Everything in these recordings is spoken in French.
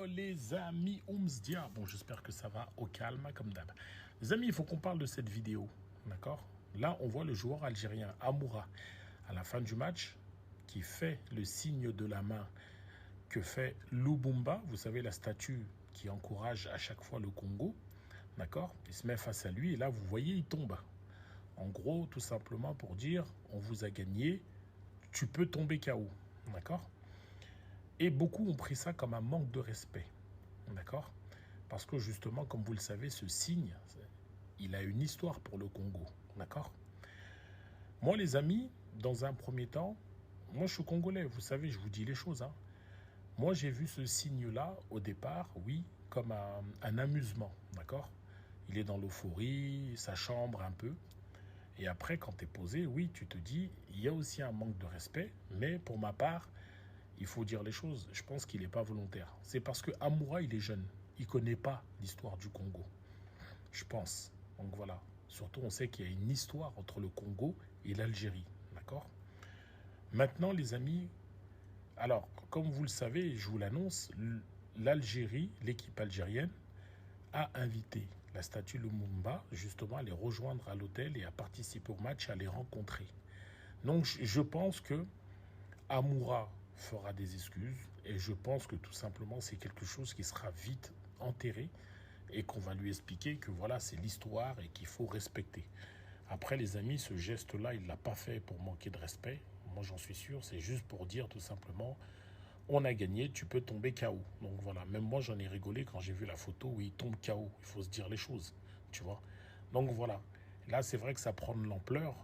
Yo les amis, Oumsdia. Bon, j'espère que ça va au calme comme d'hab. Les amis, il faut qu'on parle de cette vidéo, d'accord? Là, on voit le joueur algérien Amoura à la fin du match qui fait le signe de la main que fait Lubumba, vous savez, la statue qui encourage à chaque fois le Congo, d'accord? Il se met face à lui et là, vous voyez, il tombe. En gros, tout simplement pour dire, on vous a gagné, tu peux tomber KO, d'accord? Et beaucoup ont pris ça comme un manque de respect, d'accord? Parce que justement, comme vous le savez, ce signe, il a une histoire pour le Congo, d'accord? Moi, les amis, dans un premier temps, moi je suis congolais, vous savez, je vous dis les choses, hein. Moi, j'ai vu ce signe-là au départ, oui, comme un amusement, d'accord? Il est dans l'euphorie, sa chambre un peu. Et après, quand tu es posé, oui, tu te dis, il y a aussi un manque de respect, mais pour ma part, il faut dire les choses, je pense qu'il n'est pas volontaire. C'est parce que Amoura, il est jeune, il ne connaît pas l'histoire du Congo, je pense. Donc voilà, surtout on sait qu'il y a une histoire entre le Congo et l'Algérie, d'accord? Maintenant, les amis, alors, comme vous le savez, je vous l'annonce, l'Algérie, l'équipe algérienne, a invité la statue Lumumba justement à les rejoindre à l'hôtel et à participer au match, à les rencontrer. Donc je pense que Amoura fera des excuses et je pense que tout simplement c'est quelque chose qui sera vite enterré et qu'on va lui expliquer que voilà, c'est l'histoire et qu'il faut respecter. Après les amis, ce geste-là, il ne l'a pas fait pour manquer de respect. Moi j'en suis sûr, c'est juste pour dire tout simplement on a gagné, tu peux tomber KO. Donc voilà, même moi j'en ai rigolé quand j'ai vu la photo où il tombe KO. Il faut se dire les choses, tu vois. Donc voilà, là c'est vrai que ça prend de l'ampleur.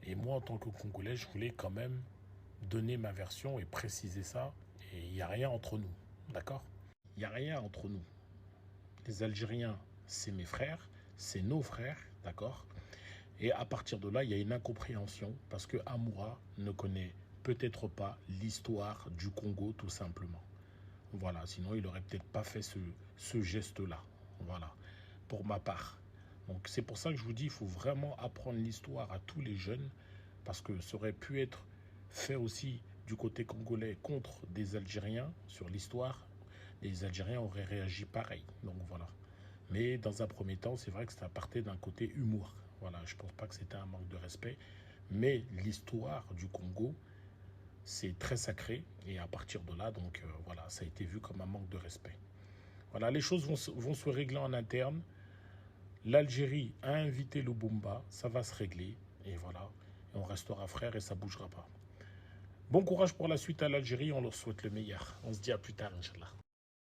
Et moi en tant que Congolais, je voulais quand même donner ma version et préciser ça. Et il n'y a rien entre nous, d'accord? Il n'y a rien entre nous. Les Algériens, c'est mes frères, c'est nos frères, d'accord? Et à partir de là, il y a une incompréhension parce que Amoura ne connaît peut-être pas l'histoire du Congo, tout simplement. Voilà, sinon il n'aurait peut-être pas fait ce geste-là. Voilà, pour ma part. Donc c'est pour ça que je vous dis, il faut vraiment apprendre l'histoire à tous les jeunes parce que ça aurait pu être fait aussi du côté congolais contre des Algériens sur l'histoire. Les Algériens auraient réagi pareil. Donc voilà. Mais dans un premier temps, c'est vrai que ça partait d'un côté humour. Voilà, je ne pense pas que c'était un manque de respect. Mais l'histoire du Congo, c'est très sacré. Et à partir de là, donc voilà, ça a été vu comme un manque de respect. Voilà, les choses vont se régler en interne. L'Algérie a invité le Lubumba, ça va se régler. Et voilà, et on restera frères et ça ne bougera pas. Bon courage pour la suite à l'Algérie, on leur souhaite le meilleur. On se dit à plus tard, Inch'Allah.